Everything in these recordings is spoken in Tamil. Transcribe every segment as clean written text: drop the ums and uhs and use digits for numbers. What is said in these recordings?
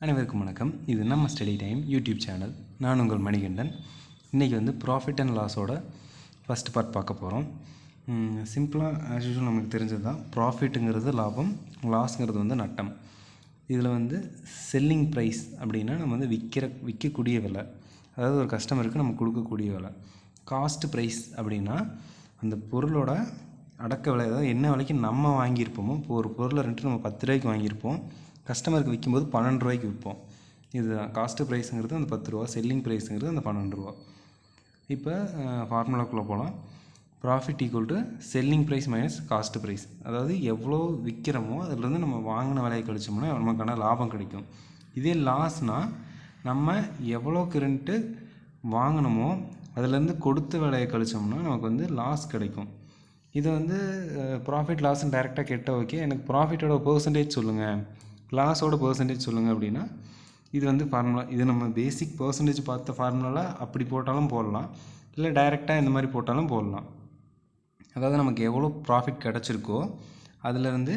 அனைவருக்கும் வணக்கம். இது நம்ம ஸ்டடி டைம் யூடியூப் சேனல். நான் உங்கள் மணிகண்டன். இன்றைக்கி வந்து ப்ராஃபிட் அண்ட் லாஸோட ஃபஸ்ட் பார்ட் பார்க்க போகிறோம். சிம்பிளாக ஆஸ் யூஷுவல் நமக்கு தெரிஞ்சது தான். ப்ராஃபிட்டுங்கிறது லாபம், லாஸுங்கிறது வந்து நட்டம். இதில் வந்து செல்லிங் ப்ரைஸ் அப்படின்னா நம்ம வந்து விற்கக்கூடிய விலை, அதாவது ஒரு கஸ்டமருக்கு நம்ம கொடுக்கக்கூடிய விலை. காஸ்ட் ப்ரைஸ் அப்படின்னா அந்த பொருளோட அடக்க விலை, அதாவது என்ன விலைக்கு நம்ம வாங்கியிருப்போமோ. இப்போ ஒரு பொருளை ரெண்டு நம்ம 10 ரூபாய்க்கு வாங்கியிருப்போம், கஸ்டமருக்கு விற்கும்போது 12 ரூபாய்க்கு விற்போம். இதுதான் காஸ்ட்டு ப்ரைஸுங்கிறது அந்த 10 ரூபா, செல்லிங் ப்ரைஸுங்கிறது அந்த 12 ரூபா. இப்போ ஃபார்முலாக்குள்ளே போகலாம். Profit equal to selling price minus cost price. அதாவது எவ்வளோ விற்கிறோமோ அதிலேருந்து நம்ம வாங்கின விலையை கழிச்சோம்னா நமக்கான லாபம் கிடைக்கும். இதே லாஸ்னால் நம்ம எவ்வளோக்குன்ட்டு வாங்கினோமோ அதுலேருந்து கொடுத்த விலையை கழிச்சோம்னா நமக்கு வந்து லாஸ் கிடைக்கும். இதை வந்து ப்ராஃபிட் லாஸ்ன்னு டைரெக்டாக கேட்டால் ஓகே, எனக்கு ப்ராஃபிட்டோட பர்சன்டேஜ் சொல்லுங்கள், லாஸோட பர்சன்டேஜ் சொல்லுங்கள் அப்படின்னா இது வந்து ஃபார்முலா. இது நம்ம பேசிக் பர்சன்டேஜ் பார்த்த ஃபார்முலாவில் அப்படி போட்டாலும் போடலாம், இல்லை டைரெக்டாக இந்த மாதிரி போட்டாலும் போடலாம். அதாவது நமக்கு எவ்வளோ ப்ராஃபிட் கிடச்சிருக்கோ அதிலேருந்து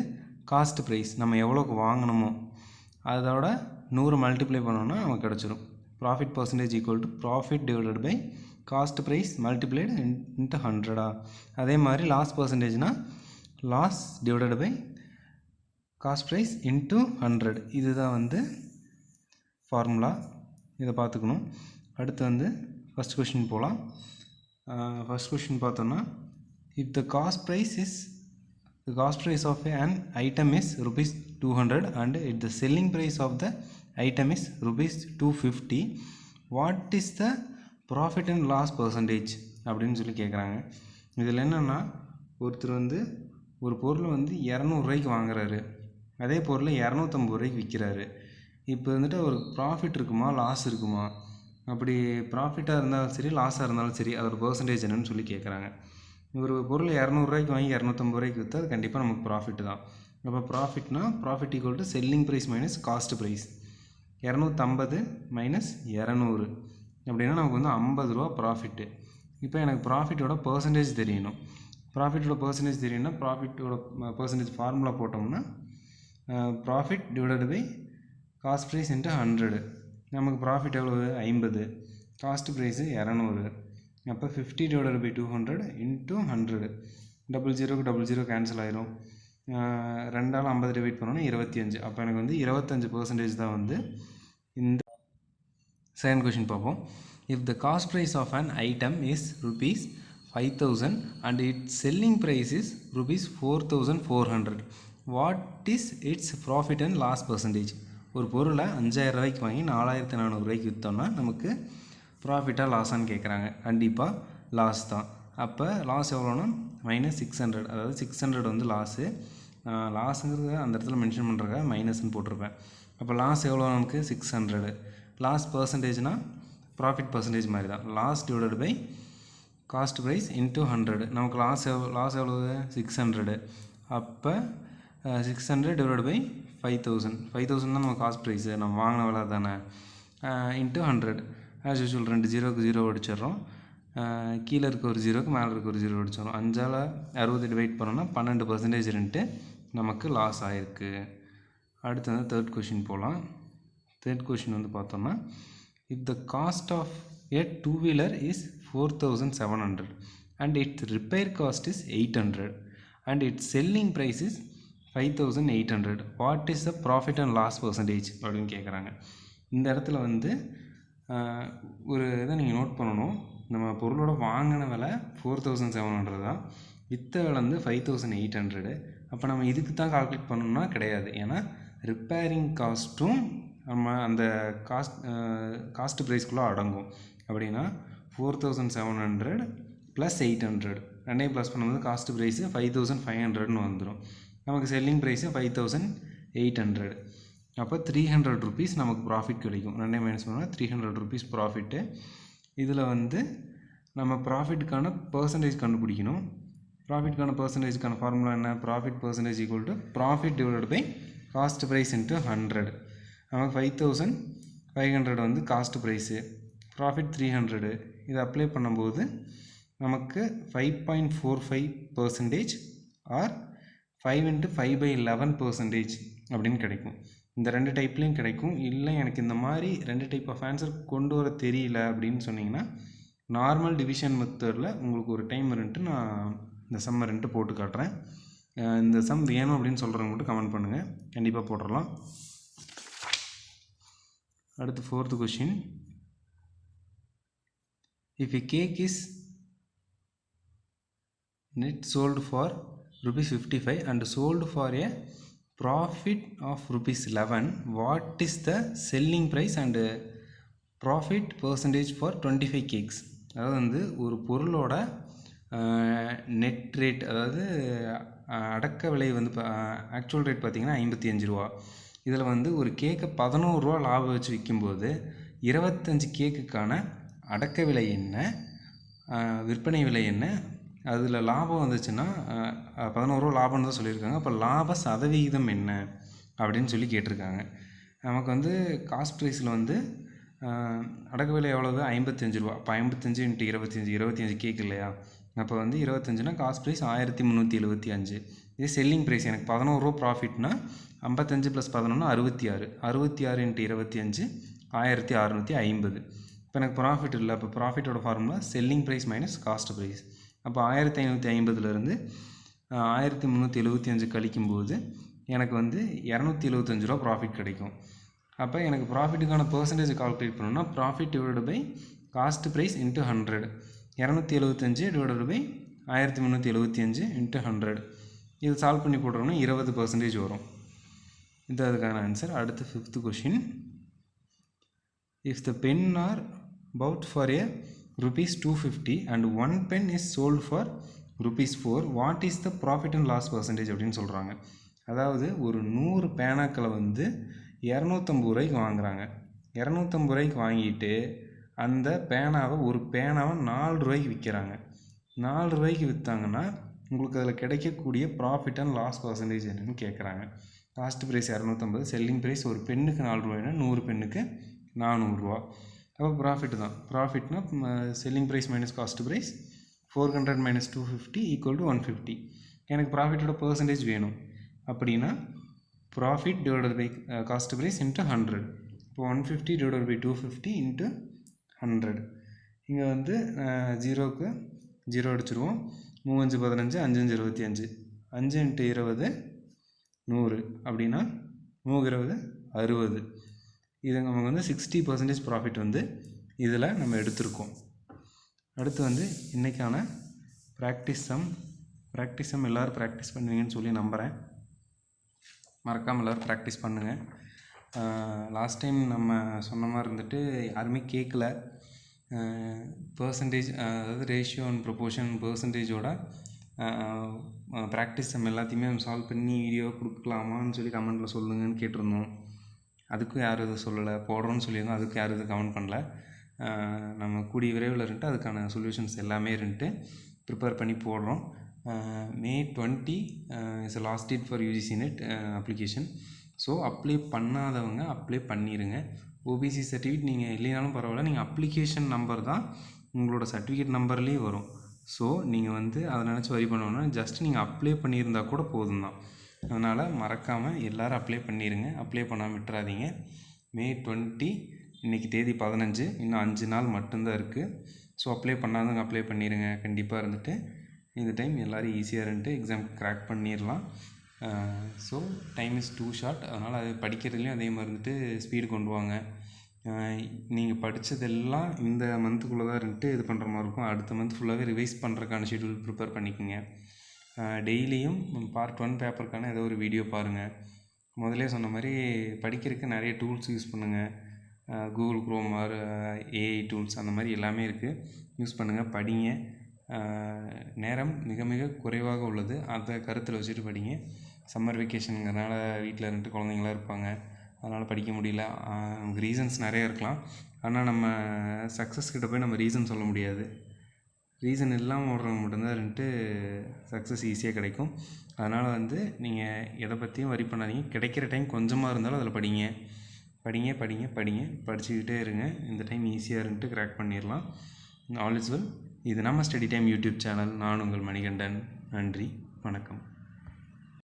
காஸ்ட் ப்ரைஸ் நம்ம எவ்வளோக்கு வாங்கினோமோ அதோட 100 மல்டிப்ளை பண்ணோன்னா நமக்கு கிடச்சிரும். Profit percentage equal to profit divided by cost price multiplied into 100. அதே மாதிரி லாஸ் பர்சன்டேஜ்னால் loss divided by cost price into 100. இதுதான் வந்து ஃபார்முலா. இதை பார்த்துக்கணும். அடுத்து வந்து ஃபஸ்ட் கொஷின் போகலாம். ஃபஸ்ட் கொஷின் பார்த்தோன்னா, if the cost price of an item is rupees 200 and if the selling price of the item is rupees 250, what is the profit and loss percentage அப்படின்னு சொல்லி கேட்குறாங்க. இதில் என்னென்னா, ஒருத்தர் வந்து ஒரு பொருளை வந்து 200 ரூபாய்க்கு வாங்குறாரு, அதே பொருளை 250 ரூபாய்க்கு விற்கிறாரு. இப்போ வந்துட்டு ஒரு ப்ராஃபிட் இருக்குமா லாஸ் இருக்குமா, அப்படி ப்ராஃபிட்டாக இருந்தாலும் சரி லாஸாக இருந்தாலும் சரி அதோட பர்சன்டேஜ் என்னன்னு சொல்லி கேட்குறாங்க. ஒரு பொருளை 200 ரூபாய்க்கு வாங்கி 250 ரூபாய்க்கு விற்றா அது கண்டிப்பாக நமக்கு ப்ராஃபிட் தான். அப்போ ப்ராஃபிட்னா profit equal to selling price minus cost price. 250 minus 200 அப்படின்னா நமக்கு வந்து 50 ரூபா ப்ராஃபிட்டு. இப்போ எனக்கு ப்ராஃபிட்டோட பர்சன்டேஜ் தெரியணும். ப்ராஃபிட்டோட பர்சன்டேஜ் தெரியணும்னா ப்ராஃபிட்டோட பர்சன்டேஜ் ஃபார்முலா போட்டோம்னா profit divided by cost price into 100. நமக்கு ப்ராஃபிட் எவ்வளவு 50, காஸ்ட் ப்ரைஸு 200. அப்போ 50 டிவைடட் பை 200 இன்ட்டு 100. 00 கேன்சல் ஆயிரும். 2ஆல் 50 டிவைட் பண்ணோன்னா 25. அப்போ எனக்கு வந்து 25% தான் வந்து இந்த. செகண்ட் கொஷின் பார்ப்போம். If the cost price of an item is rupees 5000 and its selling price is rupees 4400, what is its profit and loss percentage? ஒரு பொருளை 5000 ரூபாய்க்கு வாங்கி 4400 ரூபாய்க்கு விற்றோம்னா நமக்கு ப்ராஃபிட்டாக லாஸான்னு கேட்குறாங்க. கண்டிப்பாக லாஸ் தான். அப்போ லாஸ் எவ்வளோன்னா -600. அதாவது 600 வந்து லாஸு. லாஸுங்கிறது அந்த இடத்துல மென்ஷன் பண்ணுறதுக்காக மைனஸ்ன்னு போட்டிருப்பேன். அப்போ லாஸ் எவ்வளோ நமக்கு 600. லாஸ் பர்சன்டேஜ்னால் ப்ராஃபிட் பர்சன்டேஜ் மாதிரி தான். Loss divided by cost price into 100. நமக்கு லாஸ் எவ்வளவு 600. அப்போ 600 டிவைடட் பை 5000. 5000 தான் நம்ம காஸ்ட் ப்ரைஸு, நம்ம வாங்கின விலை தானே, இன்ட்டு 100. ஆஸ் யூஷுவல் 2 ஜீரோக்கு 0 அடிச்சிடுறோம். கீழே இருக்க ஒரு 0க்கு மேலே இருக்க ஒரு 0 அடிச்சிடும். 5ஆல் 60 டிவைட் பண்ணோன்னா 12% நமக்கு லாஸ் ஆகிருக்கு. அடுத்து வந்து தேர்ட் கொஷின் போகலாம். தேர்ட் கொஷின் வந்து பார்த்தோம்னா, if the cost of a two-wheeler is 4700 and its repair cost is 800 and its selling price is 5800, what is the profit and loss percentage அப்படின்னு கேட்குறாங்க. இந்த இடத்துல வந்து ஒரு இதை நீங்கள் நோட் பண்ணணும். நம்ம பொருளோட வாங்கின விலை 4700 தான், விற்ற விலை வந்து 5800. அப்போ நம்ம இதுக்கு தான் கால்குலேட் பண்ணணும்னா கிடையாது. ஏன்னா ரிப்பேரிங் காஸ்ட்டும் நம்ம அந்த காஸ்ட் ப்ரைஸ்க்குள்ளே அடங்கும். அப்படின்னா 4700 + 800 ரெண்டையும் ப்ளஸ் பண்ணும்போது காஸ்ட் ப்ரைஸு 5500ன்னு வந்துடும். நமக்கு செல்லிங் ப்ரைஸு 5800. அப்போ 300 ருபீஸ் நமக்கு ப்ராஃபிட் கிடைக்கும். ரெண்டையும் மைனஸ் பண்ணால் 300 ருபீஸ் ப்ராஃபிட்டு. இதில் வந்து நம்ம ப்ராஃபிட்டுக்கான பர்சன்டேஜ் கண்டுபிடிக்கணும். ப்ராஃபிட்டுக்கான பர்சன்டேஜுக்கான ஃபார்முலா என்ன? Profit percentage equal to profit divided by cost price into 100. நமக்கு 5500 வந்து காஸ்ட் ப்ரைஸு, ப்ராஃபிட் 300. இதை அப்ளை பண்ணும்போது நமக்கு 5.45% ஆர் 5 × 5/11% அப்படின்னு கிடைக்கும். இந்த 2 டைப்லேயும் கிடைக்கும். இல்லை எனக்கு இந்த மாதிரி 2 டைப் ஆஃப் ஆன்சர் கொண்டு வர தெரியல அப்படின்னு சொன்னிங்கன்னா நார்மல் டிவிஷன் மெத்தடில் உங்களுக்கு ஒரு டைம் இருந்துட்டு நான் இந்த சம்மை 2 போட்டு காட்டுறேன். இந்த சம் வேணும் அப்படின்னு சொல்கிறவங்க மட்டும் கமெண்ட் பண்ணுங்கள், கண்டிப்பாக போட்டுடலாம். அடுத்து 4th question. If a cake is net sold for ₹55 and sold for a profit of ₹11, what is the selling price and profit percentage for 25 cakes? அதாவது வந்து ஒரு பொருளோட நெட் ரேட், அதாவது அடக்க விலை வந்து ஆக்சுவல் ரேட் பார்த்திங்கன்னா ₹55. இதில் வந்து ஒரு கேக்கை ₹11 லாபம் வச்சு விற்கும்போது 25 கேக்குக்கான அடக்க விலை என்ன, விற்பனை விலை என்ன, அதில் லாபம் வந்துச்சுன்னா ₹11 லாபம்னு தான் சொல்லியிருக்காங்க. அப்போ லாப சதவிகிதம் என்ன அப்படின்னு சொல்லி கேட்டிருக்காங்க. நமக்கு வந்து காஸ்ட் ப்ரைஸில் வந்து அடக்க விலை எவ்வளவு? ₹55. அப்போ 55 × 25, 25 கேக் இல்லையா? அப்போ வந்து 25னா காஸ்ட் ப்ரைஸ் 1375. இதே செல்லிங் ப்ரைஸ் எனக்கு ₹11 ப்ராஃபிட்னா 55 + 11 66. 66 × 25 1650. இப்போ எனக்கு ப்ராஃபிட் இல்லை. அப்போ ப்ராஃபிட்டோட formula selling price minus cost price. அப்போ 1550லேருந்து 1375 கழிக்கும்போது எனக்கு வந்து ₹275 ப்ராஃபிட் கிடைக்கும். அப்போ எனக்கு ப்ராஃபிட்டுக்கான பர்சன்டேஜ் கால்குலேட் பண்ணணும்னா profit divided by cost price into 100. 275 divided by 1375 into 100. இது சால்வ் பண்ணி போடுறோம்னா 20% வரும். இது அதுக்கான ஆன்சர். அடுத்து 5th question. If the pen are bought for a ₹250 and one pen is sold for ₹4, what is the profit and loss percentage அப்படின்னு சொல்கிறாங்க. அதாவது ஒரு 100 பேனாக்களை வந்து ₹250 வாங்குகிறாங்க. ₹250 வாங்கிட்டு அந்த பேனாவை ஒரு பேனாவை ₹4 விற்கிறாங்க. ₹4 விற்றாங்கன்னா உங்களுக்கு அதில் கிடைக்கக்கூடிய ப்ராஃபிட் அண்ட் லாஸ் பர்சன்டேஜ் என்னன்னு கேட்குறாங்க. காஸ்ட் ப்ரைஸ் 250, செல்லிங் ப்ரைஸ் ஒரு பெண்ணுக்கு ₹4, 100 பெண்ணுக்கு ₹400. அப்போ ப்ராஃபிட் தான். ப்ராஃபிட்னா selling price minus cost price 400 - 250 = 150. எனக்கு ப்ராஃபிட்டோட பர்சன்டேஜ் வேணும் அப்படின்னா profit divided by cost price into 100. இப்போ 150 டிவைடட் பை 250 இன்ட்டு 100. இங்கே வந்து 0க்கு 0 அடிச்சிருவோம். 3 5 15, 5 5 25, 5 × 20 100. அப்படின்னா 3 20 60. இது நமக்கு வந்து 60% ப்ராஃபிட் வந்து இதில் நம்ம எடுத்திருக்கோம். அடுத்து வந்து இன்றைக்கான ப்ராக்டிஸ் சம் எல்லோரும் ப்ராக்டிஸ் பண்ணுவீங்கன்னு சொல்லி நம்புகிறேன். மறக்காமல் எல்லோரும் ப்ராக்டிஸ் பண்ணுங்கள். லாஸ்ட் டைம் நம்ம சொன்ன மாதிரி இருந்துட்டு யாருமே கேட்கல. பர்சன்டேஜ், அதாவது ரேஷியோ அண்ட் ப்ரொபோர்ஷன் பர்சன்டேஜோட ப்ராக்டிஸ் சம் எல்லாத்தையுமே சால்வ் பண்ணி வீடியோ கொடுக்கலாமான்னு சொல்லி கமெண்ட்டில் சொல்லுங்கன்னு கேட்டிருந்தோம். அதுக்கும் யாரும் எதுவும் சொல்லலை. போடுறோன்னு சொல்லியிருந்தோம், அதுக்கு யாரும் எதுவும் கமெண்ட் பண்ணல. நம்ம கூடிய விரைவில் இருந்துட்டு அதுக்கான சொல்யூஷன்ஸ் எல்லாமே இருந்துட்டு ப்ரிப்பேர் பண்ணி போடுறோம். May 20 is a last date for UGC NET application. So apply பண்ணாதவங்க அப்ளை பண்ணிடுங்க. ஓபிசி சர்டிஃபிகேட் நீங்கள் இல்லைனாலும் பரவாயில்ல, நீங்கள் அப்ளிகேஷன் நம்பர் தான் உங்களோட சர்டிஃபிகேட் நம்பர்லேயே வரும். ஸோ நீங்கள் வந்து அதை நினச்சி வரி பண்ணணும்னா ஜஸ்ட் நீங்கள் அப்ளை பண்ணியிருந்தால் கூட போதும் தான். அதனால் மறக்காமல் எல்லோரும் அப்ளை பண்ணிடுங்க. அப்ளை பண்ணாமல் விட்டுறாதீங்க. May 20, இன்றைக்கி தேதி 15, இன்னும் 5 நாள் மட்டும்தான் இருக்குது. ஸோ அப்ளை பண்ணாதவங்க அப்ளை பண்ணிடுங்க. கண்டிப்பாக இருந்துட்டு இந்த டைம் எல்லோரும் ஈஸியாக இருந்துட்டு எக்ஸாம் க்ராக் பண்ணிடலாம். So time is too short. அதனால் அது படிக்கிறதுலேயும் அதே மாதிரி இருந்துட்டு ஸ்பீடு கொண்டு வாங்க. நீங்கள் படித்ததெல்லாம் இந்த மந்த்துக்குள்ளே தான் இருந்துட்டு இது பண்ணுற மாதிரி இருக்கும். அடுத்த மந்த் ஃபுல்லாகவே ரிவைஸ் பண்ணுறதுக்கான ஷெட்யூல் ப்ரிப்பேர் பண்ணிக்கோங்க. டெய்லியும் பார்ட் 1 பேப்பருக்கான ஏதோ ஒரு வீடியோ பாருங்கள். முதலே சொன்ன மாதிரி படிக்கிறதுக்கு நிறைய டூல்ஸ் யூஸ் பண்ணுங்கள். Google Chrome or AI tools அந்த மாதிரி எல்லாமே இருக்குது, யூஸ் பண்ணுங்கள், படிங்க. நேரம் மிக மிக குறைவாக உள்ளது, அதை கருத்தில் வச்சுட்டு படிங்க. சம்மர் வெக்கேஷனுங்கிறதுனால வீட்டில் இருந்துட்டு குழந்தைங்களாம் இருப்பாங்க, அதனால் படிக்க முடியல. ரீசன்ஸ் நிறைய இருக்கலாம். ஆனால் நம்ம சக்ஸஸ் கிட்ட போய் நம்ம ரீசன் சொல்ல முடியாது. ரீசன் இல்லாமல் ஓடுறவங்க மட்டும்தான் இருந்துட்டு சக்ஸஸ் ஈஸியாக கிடைக்கும். அதனால் வந்து நீங்கள் எதை பற்றியும் வரி பண்ணாதீங்க. கிடைக்கிற டைம் கொஞ்சமாக இருந்தாலும் அதில் படிங்க. படிங்க படிங்க படிங்க படிச்சுக்கிட்டே இருங்க. இந்த டைம் ஈஸியாக இருந்துட்டு க்ராக் பண்ணிடலாம். All is well. இது நம்ம ஸ்டடி டைம் யூடியூப் சேனல். நான் உங்கள் மணிகண்டன். நன்றி, வணக்கம்.